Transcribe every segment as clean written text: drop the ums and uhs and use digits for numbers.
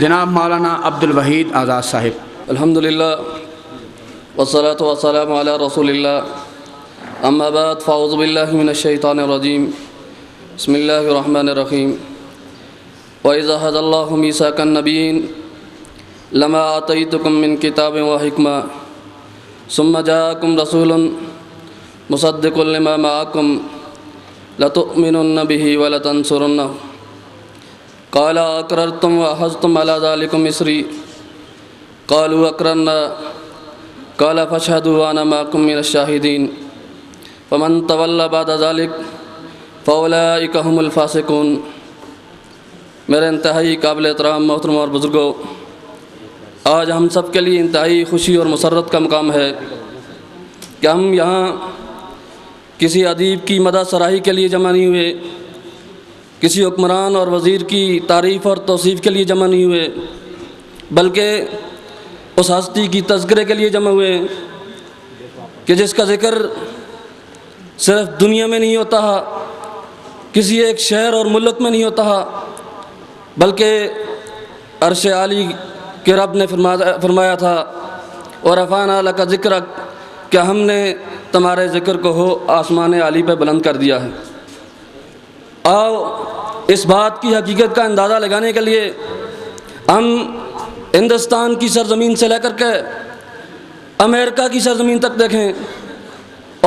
جناب مولانا عبدالوحید آزاد صاحب۔ الحمدللہ والصلاة والسلام علی رسول اللہ، اما بعد فاعوذ باللہ من الشیطان الرجیم، بسم اللہ الرحمن الرحیم۔ وَإِذَا أَخَذَ اللَّهُ مِيثَاقَ النَّبِيِّينَ لَمَا آتَيْتُكُم مِّن كِتَابٍ وَحِكْمَةٍ ثُمَّ جَاءَكُمْ رَسُولٌ مُصَدِّقٌ لِّمَا مَعَكُمْ لَتُؤْمِنُنَّ بِهِ وَلَتَنصُرُنَّهُ قال اقررتم واخذتم على ذلكم مصري قالوا اقررنا قال فاشهدوا وانا معكم من الشاهدين فمن تولى بعد ذلك فاولئك هم الفاسقون۔ میرے انتہائی قابل احترام محترم اور بزرگوں، آج ہم سب کے لیے انتہائی خوشی اور مسرت کا مقام ہے کہ ہم یہاں کسی ادیب کی مدح سراہی کے لیے جمع نہیں ہوئے، کسی حکمران اور وزیر کی تعریف اور توصیف کے لیے جمع نہیں ہوئے، بلکہ اس ہستی کی تذکرے کے لیے جمع ہوئے کہ جس کا ذکر صرف دنیا میں نہیں ہوتا، کسی ایک شہر اور ملک میں نہیں ہوتا، بلکہ عرش عالی کے رب نے فرمایا تھا وَرَفَعْنَا لَكَ ذِكْرَكَ، کہ ہم نے تمہارے ذکر کو ہو آسمان عالی پہ بلند کر دیا ہے۔ آؤ اس بات کی حقیقت کا اندازہ لگانے کے لیے ہم ہندوستان کی سرزمین سے لے کر کے امریکہ کی سرزمین تک دیکھیں،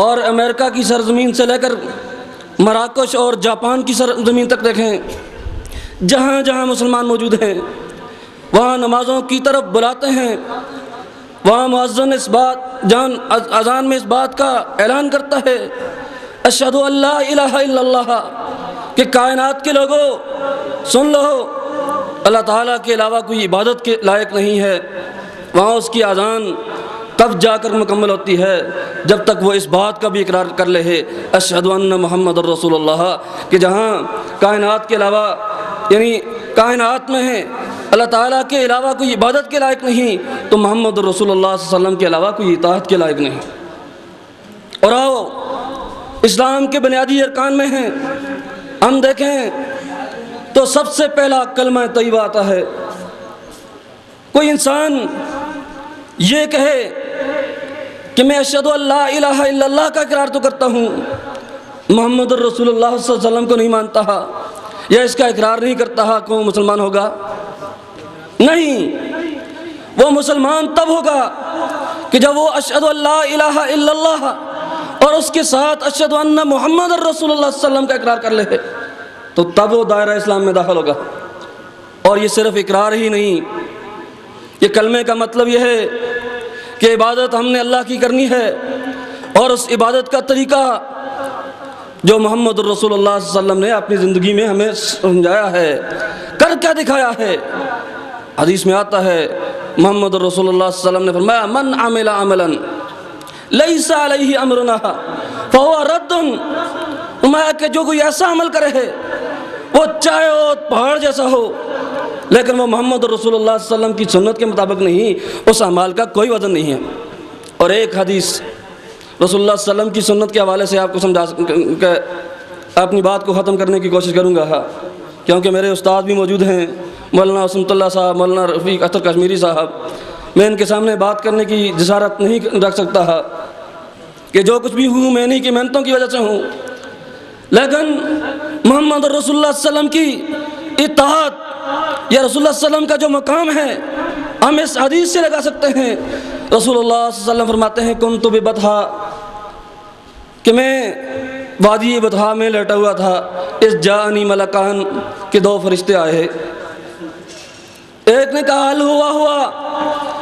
اور امریکہ کی سرزمین سے لے کر مراکش اور جاپان کی سرزمین تک دیکھیں، جہاں جہاں مسلمان موجود ہیں وہاں نمازوں کی طرف بلاتے ہیں، وہاں مؤذن جہاں اذان میں اس بات کا اعلان کرتا ہے اشہد ان لا الہ الا اللہ، کہ کائنات کے لوگوں سن لو، اللہ تعالیٰ کے علاوہ کوئی عبادت کے لائق نہیں ہے۔ وہاں اس کی اذان تب جا کر مکمل ہوتی ہے جب تک وہ اس بات کا بھی اقرار کر لے اشہد ان محمد الرسول اللہ، کہ جہاں کائنات کے علاوہ یعنی کائنات میں ہے اللہ تعالیٰ کے علاوہ کوئی عبادت کے لائق نہیں، تو محمد الرسول اللہ صلی اللہ علیہ وسلم کے علاوہ کوئی اطاعت کے لائق نہیں۔ اور آؤ اسلام کے بنیادی ارکان میں ہیں، ہم دیکھیں تو سب سے پہلا کلمہ طیبہ آتا ہے۔ کوئی انسان یہ کہے کہ میں اشہد ان لا الہ الا اللہ کا اقرار تو کرتا ہوں، محمد الرسول اللہ صلی اللہ علیہ وسلم کو نہیں مانتا یا اس کا اقرار نہیں کرتا، کہ وہ مسلمان ہوگا؟ نہیں، وہ مسلمان تب ہوگا کہ جب وہ اشہد ان لا الہ الا اللہ اور اس کے ساتھ اشہد ان محمد الرسول اللہ صلی اللہ علیہ وسلم کا اقرار کر لے، تو تب وہ دائرہ اسلام میں داخل ہوگا۔ اور یہ صرف اقرار ہی نہیں، یہ کلمے کا مطلب یہ ہے کہ عبادت ہم نے اللہ کی کرنی ہے، اور اس عبادت کا طریقہ جو محمد الرسول اللہ صلی اللہ علیہ وسلم نے اپنی زندگی میں ہمیں سمجھایا ہے، کر کے دکھایا ہے۔ حدیث میں آتا ہے محمد الرسول اللہ صلی اللہ علیہ وسلم نے فرمایا من عمل عملا لیس علیہ امرنا فہو رد، فرمایا کہ جو کوئی ایسا عمل کرے ہے وہ چاہے وہ پہاڑ جیسا ہو لیکن وہ محمد رسول اللہ صلی اللہ علیہ وسلم کی سنت کے مطابق نہیں، اس اعمال کا کوئی وزن نہیں ہے۔ اور ایک حدیث رسول اللہ صلی اللہ علیہ وسلم کی سنت کے حوالے سے آپ کو سمجھا کہ اپنی بات کو ختم کرنے کی کوشش کروں گا، کیونکہ میرے استاد بھی موجود ہیں، مولانا عصمت اللہ صاحب، مولانا رفیق اختر کشمیری صاحب، میں ان کے سامنے بات کرنے کی جسارت نہیں رکھ سکتا کہ جو کچھ بھی ہوں میں انہی کی محنتوں کی وجہ سے ہوں، لیکن محمد رسول اللہ صلی اللہ علیہ وسلم کی اطاعت یا رسول اللہ صلی اللہ علیہ وسلم کا جو مقام ہے ہم اس حدیث سے لگا سکتے ہیں۔ رسول اللہ صلی اللہ علیہ وسلم فرماتے ہیں کنت ببطحا، کہ میں وادی بطحا میں لیٹا ہوا تھا، اس جانی ملکان، کہ دو فرشتے آئے، ایک نے کہا حل ہوا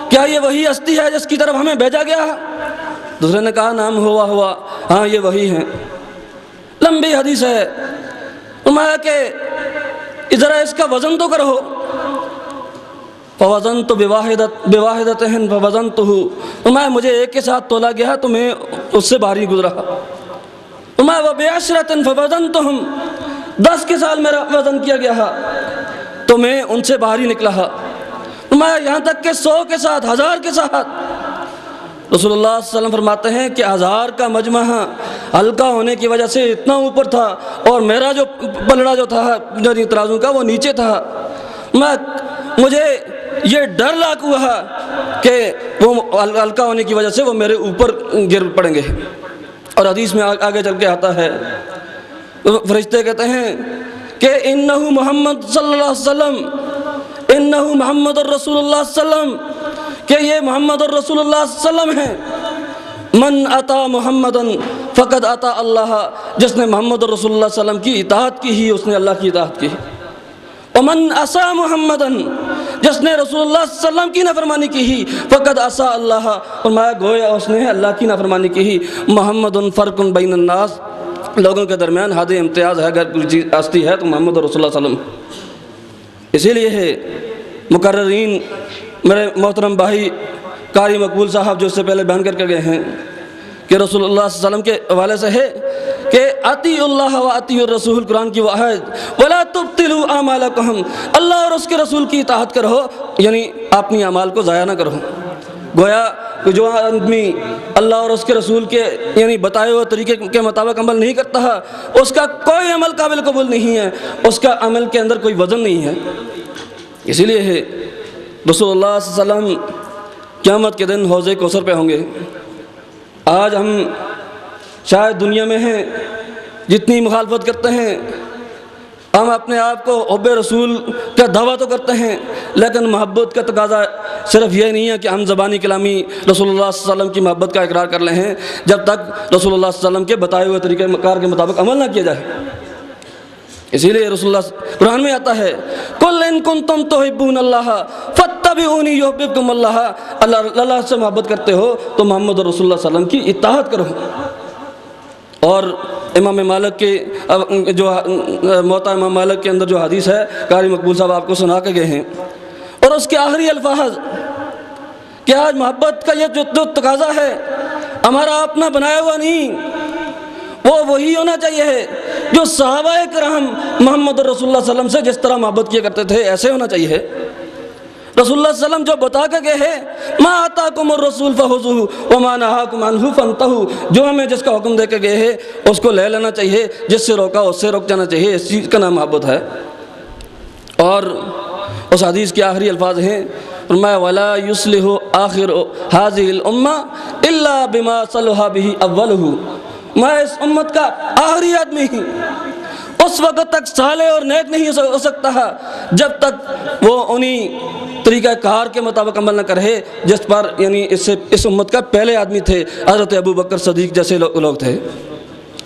کیا یہ وہی ہستی ہے جس کی طرف ہمیں بھیجا گیا؟ دوسرے نے کہا نام ہوا، ہاں یہ وہی ہیں۔ لمبی حدیث ہے، فرمایا کہ ذرا اس کا وزن تو کرو، فوزنت بواحدتہن فوزنتہ، فرمایا مجھے ایک کے ساتھ تولا گیا تو میں اس سے باہر ہی گزرا، فرمایا وبعشرۃ فوزنتہم، 10 کے ساتھ میرا وزن کیا گیا تو میں ان سے باہر ہی نکلا، فرمایا یہاں تک کہ 100 کے ساتھ، 1000 کے ساتھ۔ رسول اللہ صلی اللہ علیہ وسلم فرماتے ہیں کہ 1000 کا مجمع ہلکا ہونے کی وجہ سے اتنا اوپر تھا اور میرا جو پلڑا جو تھا ترازو کا وہ نیچے تھا، میں مجھے یہ ڈر لاحق ہوا کہ وہ ہلکا ہونے کی وجہ سے وہ میرے اوپر گر پڑیں گے۔ اور حدیث میں آگے چل کے آتا ہے، فرشتے کہتے ہیں کہ انہ محمد صلی اللہ علیہ وسلم، انہ محمد الرسول اللہ صلی اللہ علیہ وسلم، کہ یہ محمد الرسول اللہ صلی اللہ علیہ وسلم ہیں۔ من اطاع محمدن فقد اطاع اللہ، جس نے محمد الرسول اللہ صلی اللہ علیہ وسلم کی اطاعت کی ہی اس نے اللہ کی اطاعت کی۔ ومن عصى محمدن، جس نے رسول اللہ صلی اللہ علیہ وسلم کی نافرمانی کی ہی فقد عصى اللہ، فرمایا گویا اس نے اللہ کی نافرمانی کی ہی۔ محمد فرق بین الناس، لوگوں کے درمیان حد امتیاز ہے، اگر کوئی چیز ہستی ہے تو محمد رسول اللہ صلی اللہ علیہ وسلم۔ اسی لیے ہے مقررین میرے محترم بھائی قاری مقبول صاحب جو اس سے پہلے بیان کر کے گئے ہیں کہ رسول اللہ صلی اللہ علیہ وسلم کے حوالے سے ہے کہ اطیعوا اللہ و اطیعوا الرسول، قرآن کی وہ آیت ولا تبطلوا اعمالکم، اللہ اور اس کے رسول کی اطاعت کرو، یعنی اپنی اعمال کو ضائع نہ کرو۔ گویا کہ جو آدمی اللہ اور اس کے رسول کے یعنی بتائے ہوئے طریقے کے مطابق عمل نہیں کرتا ہے، اس کا کوئی عمل قابل قبول نہیں ہے، اس کا عمل کے اندر کوئی وزن نہیں ہے۔ اسی لیے ہے رسول اللہ صلی اللہ علیہ وسلم قیامت کے دن حوض کوثر پہ ہوں گے۔ آج ہم شاید دنیا میں ہیں، جتنی مخالفت کرتے ہیں، ہم اپنے آپ کو حب رسول کا دعویٰ تو کرتے ہیں، لیکن محبت کا تقاضا صرف یہ نہیں ہے کہ ہم زبانی کلامی رسول اللہ صلی اللہ علیہ وسلم کی محبت کا اقرار کر لیں ہیں جب تک رسول اللہ صلی اللہ علیہ وسلم کے بتائے ہوئے طریقہ کار کے مطابق عمل نہ کیا جائے۔ اسی لیے رسول اللہ قرآن میں آتا ہے قل ان کنتم تحبون اللہ فاتبعونی یحببکم اللہ، اللہ سے محبت کرتے ہو تو محمد رسول اللہ صلی اللہ علیہ وسلم کی اطاعت کرو۔ اور امام مالک کے جو موطا امام مالک کے اندر جو حدیث ہے قاری مقبول صاحب آپ کو سنا کے گئے ہیں، اور اس کے آخری الفاظ کہ آج محبت کا یہ جو تقاضا ہے ہمارا اپنا بنایا ہوا نہیں، وہ وہی ہونا چاہیے ہے جو صحابہ کرام محمد رسول اللہ صلی اللہ علیہ وسلم سے جس طرح محبت کیا کرتے تھے ایسے ہونا چاہیے ہے۔ رسول اللہ صلی اللہ علیہ وسلم جو بتا کے گئے ہیں ما آتاکم الرسول فخذوہ وما نہاکم عنہ فانتہوا، جو ہمیں جس کا حکم دے کے گئے ہیں اس کو لے لینا چاہیے، جس سے روکا اس سے رک جانا چاہیے، اس چیز کا نام محبت ہے۔ اور اس حدیث کے آخری الفاظ ہیں فرمایا ولا یصلح آخر هذه الامہ الا بما صلح به اولہ، میں اس امت کا آخری آدمی ہی اس وقت تک صالح اور نیک نہیں ہو سکتا ہے جب تک وہ انہی طریقہ کار کے مطابق عمل نہ کرے جس پر یعنی اس امت کا پہلے آدمی تھے، حضرت ابو بکر صدیق جیسے لوگ تھے۔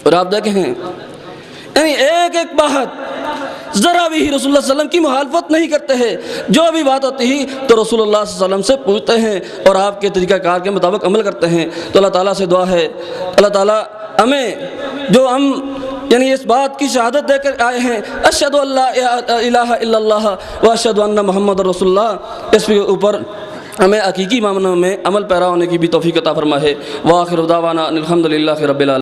اور آپ دیکھیں یعنی ایک ایک بات ذرا بھی رسول اللہ صلی اللہ علیہ وسلم کی مخالفت نہیں کرتے ہیں، جو بھی بات ہوتی ہے تو رسول اللہ صلی اللہ علیہ وسلم سے پوچھتے ہیں اور آپ کے طریقہ کار کے مطابق عمل کرتے ہیں۔ تو اللہ تعالیٰ سے دعا ہے اللہ تعالیٰ ہمیں جو ہم یعنی اس بات کی شہادت دے کر آئے ہیں اشہد ان لا الہ الا اللہ و اشہد ان محمد رسول اللہ، اس کے اوپر ہمیں حقیقی معنوں میں عمل پیرا ہونے کی بھی توفیق عطا فرمائے۔ وآخر دعوانا الحمدللہ رب العالمین۔